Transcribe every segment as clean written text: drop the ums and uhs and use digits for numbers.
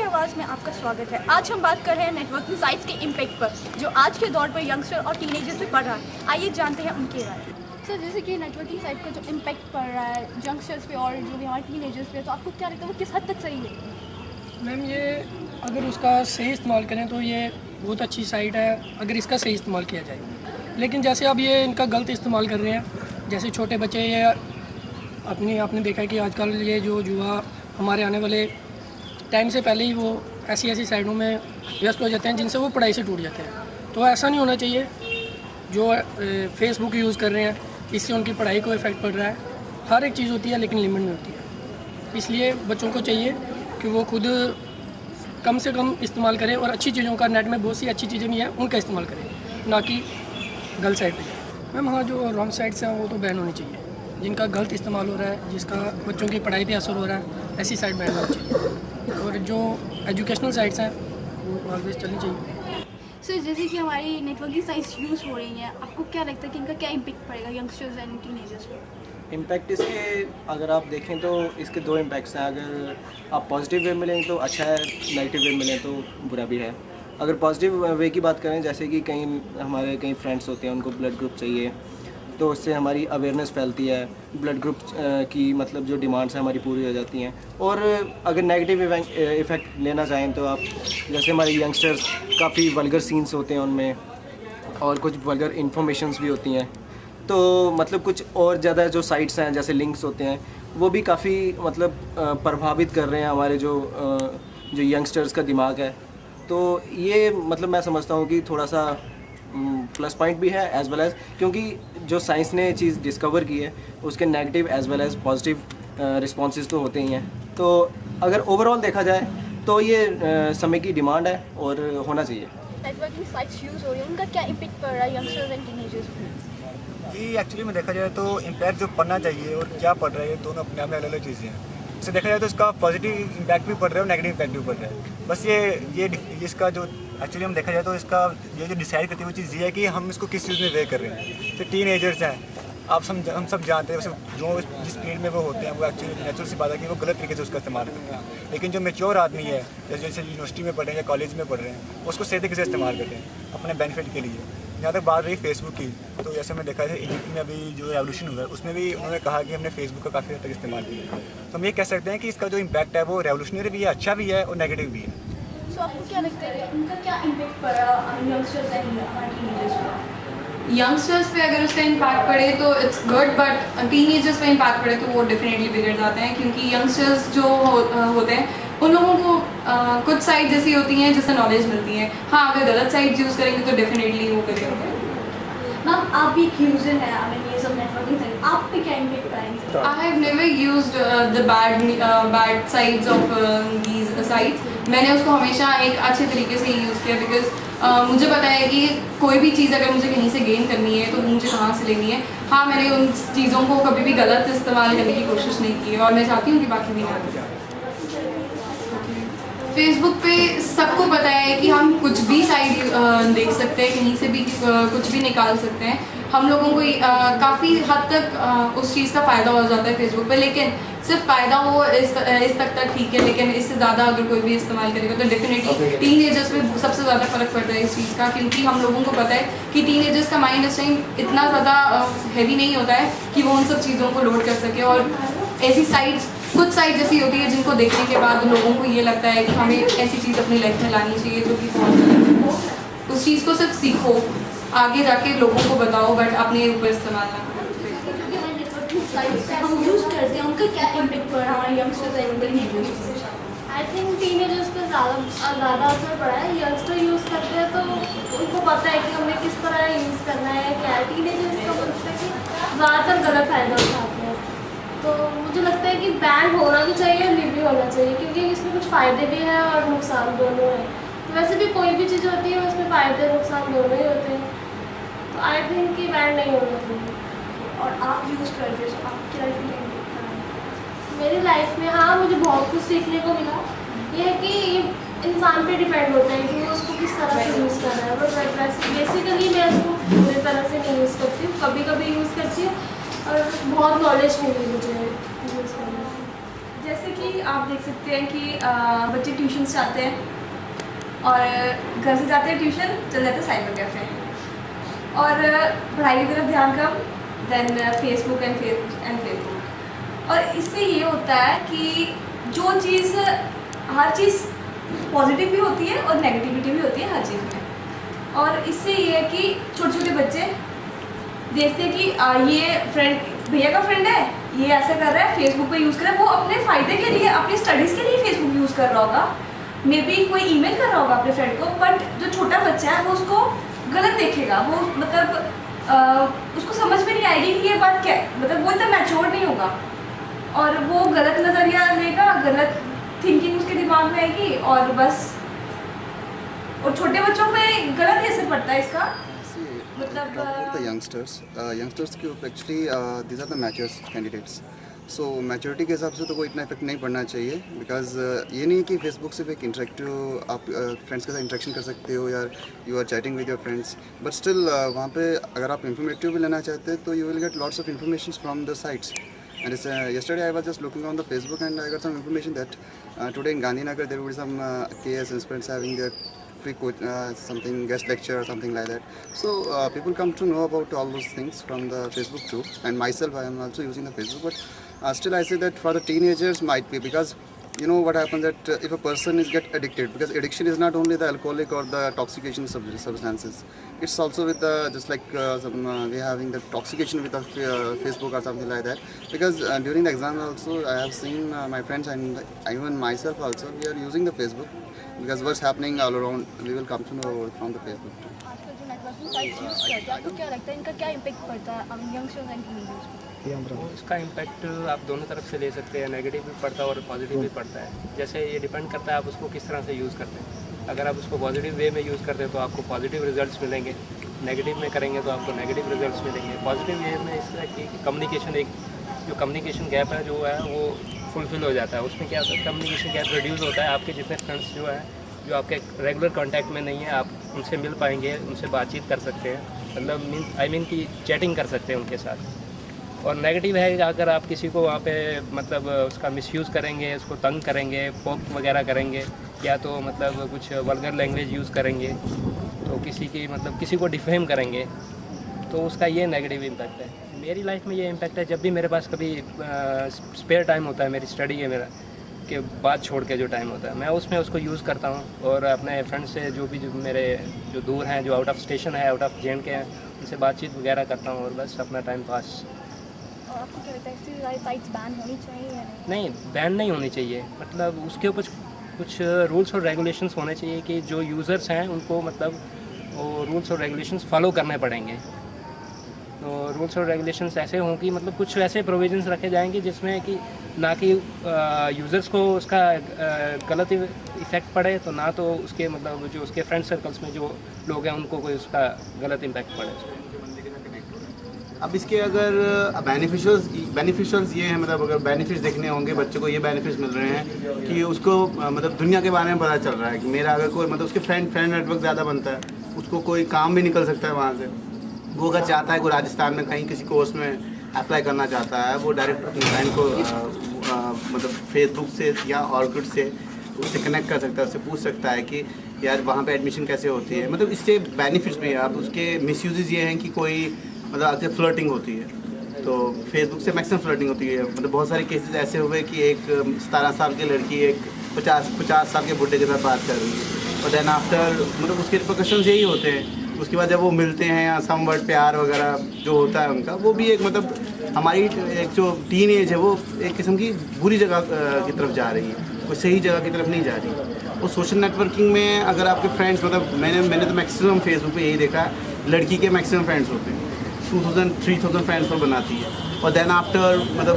आवाज़ में आपका स्वागत है। आज हम बात कर रहे हैं नेटवर्किंग साइट्स के इम्पैक्ट पर, जो आज के दौर पर यंगस्टर और टीनेजर्स पे पड़ रहा है। आइए जानते हैं उनके बारे में। सर, जैसे कि नेटवर्किंग साइट का जो इम्पैक्ट पड़ रहा है यंगस्टर्स पे और जो भी हमारे टीनेजर्स पे, तो आपको क्या लगता है वो किस हद तक सही है? मैम, ये अगर उसका सही इस्तेमाल करें तो ये बहुत अच्छी साइट है, अगर इसका सही इस्तेमाल किया जाए। लेकिन जैसे अब ये इनका गलत इस्तेमाल कर रहे हैं, जैसे छोटे बच्चे ये आपने देखा है कि आजकल ये जो जुआ हमारे आने वाले टाइम से पहले ही वो ऐसी साइडों में व्यस्त हो जाते हैं जिनसे वो पढ़ाई से टूट जाते हैं। तो ऐसा नहीं होना चाहिए। जो फेसबुक यूज़ कर रहे हैं, इससे उनकी पढ़ाई को इफ़ेक्ट पड़ रहा है। हर एक चीज़ होती है लेकिन लिमिट में होती है। इसलिए बच्चों को चाहिए कि वो खुद कम से कम इस्तेमाल करें और अच्छी चीज़ों का, नेट में बहुत सी अच्छी चीज़ें भी हैं, उनका इस्तेमाल करें, ना कि गलत साइड पर। मैम हाँ, जो रॉन्ग साइड्स हैं वो तो बैन होनी चाहिए। जिनका गलत इस्तेमाल हो रहा है, जिसका बच्चों की पढ़ाई पे असर हो रहा है, ऐसी साइट बैन होनी चाहिए। और जो एजुकेशनल साइट्स हैं वो ऑलवेज चलनी चाहिए। सर, जैसे कि हमारी नेटवर्किंग साइट्स यूज़ हो रही हैं, आपको क्या लगता है कि इनका क्या इम्पैक्ट पड़ेगा यंगस्टर्स एंड टीनेजर्स पर? इम्पैक्ट इसके अगर आप देखें तो इसके दो इम्पैक्ट्स हैं। अगर आप पॉजिटिव वे में लें तो अच्छा है, नेगेटिव वे में लें तो बुरा भी है। अगर पॉजिटिव वे की बात करें, जैसे कि हमारे कई फ्रेंड्स होते हैं, उनको ब्लड ग्रुप चाहिए, तो उससे हमारी अवेयरनेस फैलती है, ब्लड ग्रुप की मतलब जो डिमांड्स हैं हमारी पूरी हो जाती हैं। और अगर नेगेटिव इफ़ेक्ट लेना चाहें तो आप, जैसे हमारे यंगस्टर्स काफ़ी वल्गर सीन्स होते हैं उनमें, और कुछ वल्गर इन्फॉर्मेशंस भी होती हैं, तो मतलब कुछ और ज़्यादा जो साइट्स हैं, जैसे लिंक्स होते हैं, वो भी काफ़ी मतलब प्रभावित कर रहे हैं हमारे जो यंगस्टर्स का दिमाग है। तो ये मतलब मैं समझता हूँ कि थोड़ा सा प्लस पॉइंट भी है एज़ वेल एज़, क्योंकि जो साइंस ने चीज़ डिस्कवर की है उसके negative as well as positive responses तो होते ही हैं। तो अगर ओवरऑल देखा जाए तो ये समय की डिमांड है और होना चाहिए। नेटवर्किंग साइट्स यूज़ हो रही है, उनका क्या इम्पैक्ट पड़ रहा है यंगस्टर्स एंड टीनेजर्स पर? जी, एक्चुअली में देखा जाए तो इम्पैक्ट जो पड़ना चाहिए और क्या पड़ रहा है, ये दोनों अपने आप में अलग अलग चीज़ें हैं। इससे देखा जाए तो इसका पॉजिटिव इम्पैक्ट भी पड़ रहा है और नेगेटिव इम्पैक्ट भी पड़ रहा है। बस ये इसका जो एक्चुअली हम देखा जाए तो इसका ये जो डिसाइड करती है वो चीज़ ये है कि हम इसको किस चीज़ में वे कर रहे हैं। तो टीनेजर्स हैं, हम सब जानते हैं, जो जिस फील्ड में वो होते हैं वो एक्चुअली नेचुरल सी बात है कि वो गलत तरीके से उसका इस्तेमाल करते हैं। लेकिन जो मैच्योर आदमी है, जैसे यूनिवर्सिटी में पढ़ रहे हैं या कॉलेज में पढ़ रहे हैं, उसको सही तरीके से इस्तेमाल करते हैं अपने बेनिफिट के लिए। जहाँ तक बात रही फेसबुक की, तो जैसे मैं देखा है इजिप्ट में अभी जो रेवोल्यूशन हुआ है उसमें भी उन्होंने कहा कि हमने फेसबुक का काफ़ी हद तक इस्तेमाल किया। तो हम ये कह सकते हैं कि इसका जो इम्पैक्ट है वो रेवोल्यूशनरी भी है, अच्छा भी है और नेगेटिव भी है। तो आपको क्या लगता है कि उनका क्या इम्पैक्ट पड़ा यंगस्टर्स एंड टीनेजर्स पर? यंगस्टर्स पे अगर उसका इम्पैक्ट पड़े तो इट्स गुड, बट टीनेजर्स पे इम्पैक्ट पड़े तो वो डेफिनेटली बिगड़ जाते हैं, क्योंकि यंगस्टर्स जो होते हैं उन लोगों को कुछ साइट्स ऐसी होती हैं जिससे नॉलेज मिलती है। हाँ, अगर गलत साइट्स यूज़ करेंगे तो डेफिनेटली वो करेंगे। मैम, आप भी एक यूजर हैं, आई मीन ये सब नेटवर्किंग साइट, आप पे क्या इम्पैक्ट पड़ेंगे? I have never used the bad sides of these sites. मैंने उसको हमेशा एक अच्छे तरीके से यूज़ किया, बिकॉज मुझे पता है कि कोई भी चीज़ अगर मुझे कहीं से गेन करनी है तो मुझे कहाँ से लेनी है। हाँ, मैंने उन चीज़ों को कभी भी गलत इस्तेमाल करने की कोशिश नहीं की और मैं चाहती हूँ कि बाकी भी ना करें। फेसबुक पे सबको पता है कि हम कुछ भी साइड देख सकते हैं, कहीं से भी कुछ भी निकाल सकते हैं। हम लोगों को काफ़ी हद तक उस चीज़ का फ़ायदा हो जाता है फेसबुक पे, लेकिन सिर्फ फ़ायदा हो इस तक ठीक है, लेकिन इससे ज़्यादा अगर कोई भी इस्तेमाल करेगा तो डेफिनेटली टीनेजर्स पे सबसे ज़्यादा फ़र्क पड़ता है इस चीज़ का, क्योंकि हम लोगों को पता है कि टीनेजर्स का माइंड इस टाइम इतना ज़्यादा हैवी नहीं होता है कि वो उन सब चीज़ों को लोड कर सके। और ऐसी साइट्स, कुछ साइट्स ऐसी होती है जिनको देखने के बाद लोगों को ये लगता है कि हमें ऐसी चीज़ अपनी लाइफ में लानी चाहिए, जो कि बहुत गलत है। उस चीज़ को सिर्फ सीखो, आगे जाके लोगों को बताओ, बट अपने ऊपर इस्तेमाल ना करो। हम यूज़ करते हैं, उनका क्या इम्पैक्ट पड़ रहा है हमारे यंगस्टर्स एंड टीनेजर्स पर? आई थिंक टीनेजर्स पे ज़्यादा असर पड़ा है। यंगस्टर यूज़ करते हैं तो उनको पता है कि हमें किस तरह यूज़ करना है, क्या है। टीनेजर्स का मतलब है कि ज़्यादातर गलत फ़ायदा उठाते हैं। तो मुझे लगता है कि बैन होना भी चाहिए और लिव भी होना चाहिए, क्योंकि इसमें कुछ फ़ायदे भी हैं और नुकसान दोनों हैं। तो वैसे भी कोई भी चीज़ होती है उसमें फ़ायदे नुकसान दोनों ही होते हैं। तो आई थिंक कि बैन नहीं होना चाहिए। और आप यूज़ करते हो तो आपकी लाइफ में इम्पैक्ट पड़ा है? मेरी लाइफ में हाँ, मुझे बहुत कुछ सीखने को मिला। ये है कि ये इंसान पे डिपेंड होता है कि वो उसको किस तरह से यूज़ कर रहा है। बट वैसे बेसिकली मैं उसको पूरी तरह से नहीं यूज़ करती हूँ, कभी कभी यूज़ करती हूँ और बहुत नॉलेज मिली मुझे यूज़ करने से। जैसे कि आप देख सकते हैं कि बच्चे ट्यूशन जाते हैं और घर से जाते हैं ट्यूशन, चले जाते हैं साइबर कैफे और पढ़ाई की तरफ ध्यान कम, देन फेसबुक एंड फेसबुक। और इससे ये होता है कि जो चीज़, हर चीज़ पॉजिटिव भी होती है और नेगेटिविटी भी होती है हर चीज़ में। और इससे ये है कि छोटे छोटे बच्चे देखते हैं कि ये फ्रेंड, भैया का फ्रेंड है, ये ऐसा कर रहा है, फेसबुक पे यूज़ कर रहा है, वो अपने फ़ायदे के लिए, अपनी स्टडीज़ के लिए फेसबुक यूज़ कर रहा होगा, मे बी कोई ईमेल कर रहा होगा अपने फ्रेंड को, बट जो छोटा बच्चा है वो उसको गलत देखेगा, वो मतलब उसको समझ में नहीं आएगी कि ये बात क्या है, मतलब वो इतना मैच्योर नहीं होगा और वो गलत नज़रिया लेगा, गलत थिंकिंग उसके दिमाग में आएगी और बस, और छोटे बच्चों पे गलत ही असर पड़ता है इसका। मतलब the youngsters के ऊपर actually these are the mature candidates. So maturity के हिसाब से तो कोई इतना इफेक्ट नहीं पड़ना चाहिए, बिकॉज ये नहीं है कि फेसबुक सिर्फ एक इंटरेक्टिव, आप फ्रेंड्स के साथ इंटरेक्शन कर सकते हो या you are chatting with your friends, but still वहाँ पे अगर आप इंफॉर्मेटिव भी लेना चाहते हैं तो you will get lots of information from the sites. And yesterday I was just looking on the Facebook and I got some information that today in Gandhinagar there will be some KS inspirants having their free something guest lecture or something like that. So people come to know about all those things from the Facebook too, and myself I am also using the Facebook, but still I say that for the teenagers might be, because you know what happens that if a person is get addicted, because addiction is not only the alcoholic or the toxication substances, it's also with the just like we having the toxication with the Facebook or something like that, because during the exam also I have seen my friends and even myself also, we are using the Facebook because what's happening all around we will come to know from the Facebook too. आजकल जो networking sites use करते हैं, आपको क्या लगता है इनका क्या इम्पैक्ट पड़ता है यंगस्टर्स एंड टीनेजर्स पे? इसका इम्पैक्ट आप दोनों तरफ से ले सकते हैं, नेगेटिव भी पड़ता है और पॉजिटिव भी पड़ता है. जैसे ये डिपेंड करता है आप उसको किस तरह से यूज़ करते हैं. अगर आप उसको पॉजिटिव वे में यूज़ करते हैं तो आपको पॉजिटिव रिजल्ट्स मिलेंगे, नेगेटिव में करेंगे तो आपको नेगेटिव रिजल्ट्स मिलेंगे. पॉजिटिव वे में इसलिए कि कम्युनिकेशन, एक जो कम्युनिकेशन गैप है जो है वो फुलफिल हो जाता है. उसमें क्या होता है, कम्युनिकेशन गैप रिड्यूस होता है. आपके जितने फ्रेंड्स जो है जो आपके रेगुलर कांटेक्ट में नहीं है, आप उनसे मिल पाएंगे, उनसे बातचीत कर सकते हैं, मतलब आई मीन कि चैटिंग कर सकते हैं उनके साथ. और नेगेटिव है कि अगर आप किसी को वहाँ पे मतलब उसका मिसयूज़ करेंगे, उसको तंग करेंगे, पोक वगैरह करेंगे, या तो मतलब कुछ वल्गर लैंग्वेज यूज़ करेंगे, तो किसी की मतलब किसी को डिफेम करेंगे, तो उसका ये नेगेटिव इम्पैक्ट है. मेरी लाइफ में ये इम्पैक्ट है, जब भी मेरे पास कभी स्पेयर टाइम होता है, मेरी स्टडी है मेरा के बाद छोड़ के जो टाइम होता है, मैं उसमें उसको यूज़ करता हूँ और अपने फ्रेंड्स से जो भी जो मेरे जो दूर हैं, जो आउट ऑफ स्टेशन है, आउट ऑफ JNK हैं, उनसे बातचीत वगैरह करता हूँ और बस अपना टाइम पास. और आपको क्या लगता है ऐसी साइट्स बैन होनी चाहिए या नहीं, बैन नहीं होनी चाहिए, मतलब उसके ऊपर कुछ रूल्स और रेगुलेशंस होने चाहिए कि जो यूज़र्स हैं उनको मतलब वो रूल्स और रेगुलेशंस फॉलो करने पड़ेंगे. तो रूल्स और रेगुलेशंस ऐसे हों कि मतलब कुछ ऐसे प्रोविजंस रखे जाएंगे जिसमें कि ना कि यूज़र्स को उसका गलत इफ़ेक्ट पड़े, तो ना तो उसके मतलब जो उसके फ्रेंड सर्कल्स में जो लोग हैं उनको कोई उसका गलत इम्पैक्ट पड़े. अब इसके अगर बेनिफिशियल्स ये हैं, मतलब अगर बेनिफिट्स देखने होंगे, बच्चे को ये बेनिफिट्स मिल रहे हैं कि उसको मतलब दुनिया के बारे में पता चल रहा है कि मेरा अगर कोई मतलब उसके फ्रेंड नेटवर्क ज़्यादा बनता है, उसको कोई काम भी निकल सकता है वहाँ से. वो अगर चाहता है कोई राजस्थान में कहीं किसी कोर्स में अप्लाई करना चाहता है, वो डायरेक्ट अपने फ्रेंड को मतलब फेसबुक से या ऑर्कुट से उससे कनेक्ट कर सकता है, उससे पूछ सकता है कि यार वहाँ पे एडमिशन कैसे होती है. मतलब इससे बेनिफिट्स भी है. अब उसके मिसयूजेस ये हैं कि कोई मतलब आगे फ्लर्टिंग होती है, तो फेसबुक से मैक्सिमम फ्लर्टिंग होती है. मतलब बहुत सारे केसेस ऐसे हुए कि एक 17 साल की लड़की एक 50 साल के बुढ़े के साथ बात कर रही है, और देन आफ्टर मतलब उसके रिपरकशंस यही होते हैं. उसके बाद जब वो मिलते हैं या सम वर्ड प्यार वगैरह जो होता है उनका, वो भी एक मतलब हमारी एक जो टीन एज है वो एक किस्म की बुरी जगह की तरफ जा रही है, कोई सही जगह की तरफ नहीं जा रही. वो सोशल नेटवर्किंग में अगर आपके फ्रेंड्स मतलब मैंने तो मैक्सिमम फेसबुक पे यही देखा है, लड़की के मैक्सिमम फ्रेंड्स होते हैं, 2000-3000 फ्रेंड्स पर बनाती है, और देन आफ्टर मतलब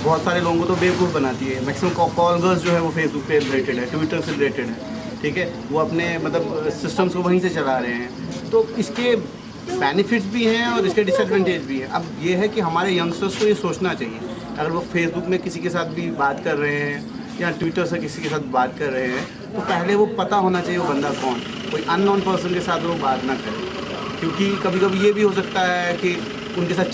बहुत सारे लोगों को तो बेवकूफ़ बनाती है. मैक्सिमम कॉल गर्ल्स जो है वो फेसबुक पे रिलेटेड है, ट्विटर से रिलेटेड है, ठीक है. वो अपने मतलब सिस्टम्स को वहीं से चला रहे हैं. तो इसके बेनिफिट्स भी हैं और इसके डिसएडवांटेज भी हैं. अब ये है कि हमारे यंगस्टर्स को ये सोचना चाहिए, अगर वो फेसबुक में किसी के साथ भी बात कर रहे हैं या ट्विटर से किसी के साथ बात कर रहे हैं, तो पहले वो पता होना चाहिए वो बंदा कौन. कोई अननोन पर्सन के साथ वो बात ना करें, क्योंकि कभी कभी ये भी हो सकता है कि उनके साथ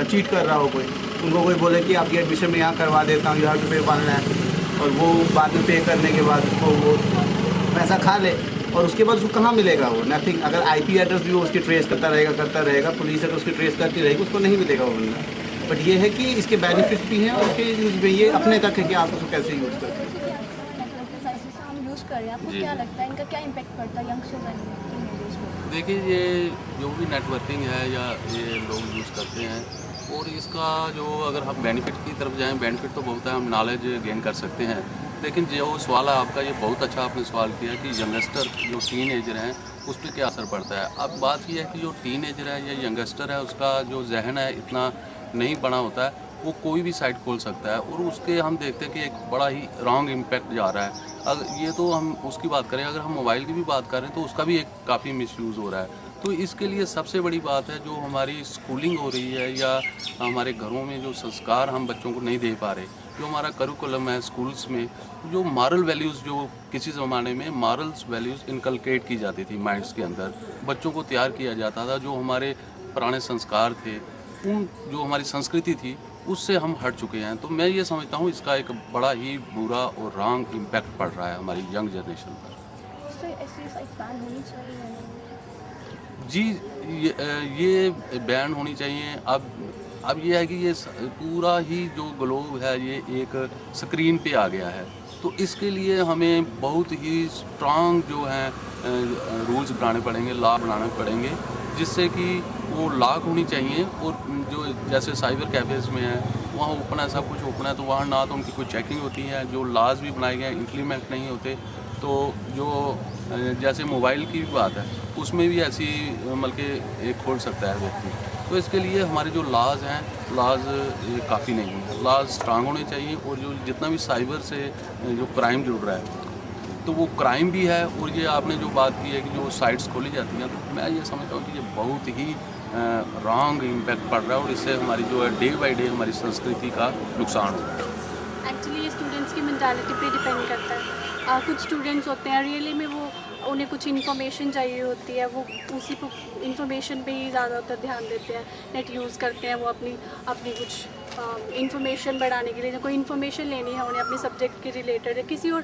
चीट कर रहा हो कोई, उनको कोई बोले कि आपकी एडमिशन में यहाँ करवा देता हूँ, यू हैव टू पे 1 लाख, और वो बाद में पे करने के बाद उसको वो पैसा खा ले और उसके बाद उसको कहाँ मिलेगा वो, नथिंग। अगर IP एड्रेस भी वो उसकी ट्रेस करता रहेगा, पुलिस अगर उसकी ट्रेस करती रहेगी उसको नहीं मिलेगा वो बंदा। बट ये है कि इसके बेनिफिट्स भी हैं और उसके यूज़ भी, ये अपने तक है कि आप उसको कैसे यूज़ करते हैं। हम यूज़ कर रहे हैं, आपको क्या लगता है इनका क्या इम्पैक्ट पड़ता है यंगस्टर्स पर? देखिए, ये जो भी नेटवर्किंग है या ये लोग यूज़ करते हैं, और इसका जो अगर हम बेनिफिट की तरफ जाएं, बेनिफिट तो बहुत है, हम नॉलेज गेन कर सकते हैं। लेकिन जो सवाल है आपका, ये बहुत अच्छा आपने सवाल किया कि यंगस्टर जो टीनेजर हैं उस पर क्या असर पड़ता है। अब बात यह है कि जो टीनेजर है या यंगस्टर है, उसका जो जहन है इतना नहीं बना होता है, वो कोई भी साइट खोल सकता है और उसके हम देखते हैं कि एक बड़ा ही रॉन्ग इम्पैक्ट जा रहा है। अगर ये तो हम उसकी बात करें, अगर हम मोबाइल की भी बात करें तो उसका भी एक काफ़ी मिसयूज़ हो रहा है। तो इसके लिए सबसे बड़ी बात है, जो हमारी स्कूलिंग हो रही है या हमारे घरों में जो संस्कार हम बच्चों को नहीं दे पा रहे, जो हमारा करिकुलम है स्कूल्स में, जो मॉरल वैल्यूज़ जो किसी ज़माने में मॉरल्स वैल्यूज़ इनकलकेट की जाती थी माइंड्स के अंदर, बच्चों को तैयार किया जाता था, जो हमारे पुराने संस्कार थे, उन जो हमारी संस्कृति थी उससे हम हट चुके हैं। तो मैं ये समझता हूँ इसका एक बड़ा ही बुरा और रॉन्ग इम्पैक्ट पड़ रहा है हमारी यंग जनरेशन पर। जी, ये बैन होनी चाहिए। अब ये है कि ये पूरा ही जो ग्लोब है ये एक स्क्रीन पे आ गया है, तो इसके लिए हमें बहुत ही स्ट्रांग जो है रूल्स बनाने पड़ेंगे, लॉ बनाने पड़ेंगे, जिससे कि वो लॉक होनी चाहिए। और जो जैसे साइबर कैफेज़ में है वहाँ ओपन है, सब कुछ ओपन है, तो वहाँ ना तो उनकी कोई चेकिंग होती है, जो लॉज भी बनाए गए इम्प्लीमेंट नहीं होते। तो जो जैसे मोबाइल की भी बात है, उसमें भी ऐसी मतलब के खोल सकता है व्यक्ति। तो इसके लिए हमारे जो लॉज हैं, लॉज काफ़ी नहीं हैं, लॉज स्ट्रांग होने चाहिए। और जो जितना भी साइबर से जो क्राइम जुड़ रहा है, तो वो क्राइम भी है। और ये आपने जो बात की है कि जो साइट्स खोली जाती हैं, तो मैं ये समझता हूँ कि ये बहुत ही रॉन्ग इम्पैक्ट पड़ रहा है और इससे हमारी जो है डे बाई डे हमारी संस्कृति का नुकसान हो रहा है। एक्चुअली ये स्टूडेंट्स की मेंटालिटी पे डिपेंड करता है। कुछ स्टूडेंट्स होते हैं रियली में वो उन्हें कुछ इन्फॉर्मेशन चाहिए होती है, वो उसी इन्फॉर्मेशन पे ही ज़्यादातर ध्यान देते हैं, नेट यूज़ करते हैं वो अपनी कुछ इन्फॉर्मेशन बढ़ाने के लिए। जब कोई इन्फॉर्मेशन लेनी है उन्हें अपने सब्जेक्ट के रिलेटेड है, किसी और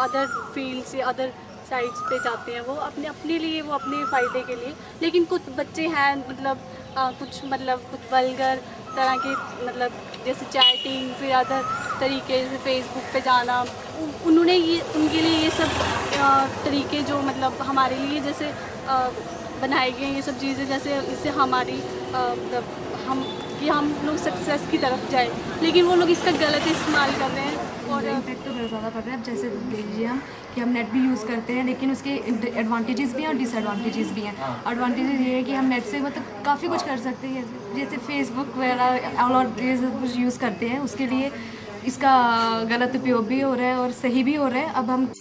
अदर फील्ड से अदर साइट्स पे जाते हैं वो अपने लिए, वो अपने फ़ायदे के लिए। लेकिन कुछ बच्चे हैं कुछ वल्गर तरह के जैसे चैटिंग, फिर अदर तरीके से फेसबुक पे जाना, उनके लिए ये सब तरीके जो हमारे लिए जैसे बनाए गए हैं, ये सब चीज़ें जैसे इससे हमारी हम लोग सक्सेस की तरफ जाए, लेकिन वो लोग इसका गलत इस्तेमाल कर रहे हैं। और इम्पैक्ट तो बहुत ज़्यादा पड़ रहा है। अब जैसे देख लीजिए हम कि हम नेट भी यूज़ करते हैं, लेकिन उसके एडवांटेजेस भी हैं और डिसएडवांटेजेस भी हैं। एडवांटेजेस ये है कि हम नेट से काफ़ी कुछ कर सकते हैं, जैसे फेसबुक वगैरह और ये सब कुछ यूज़ करते हैं, उसके लिए इसका गलत उपयोग भी हो रहा है और सही भी हो रहा है। अब हम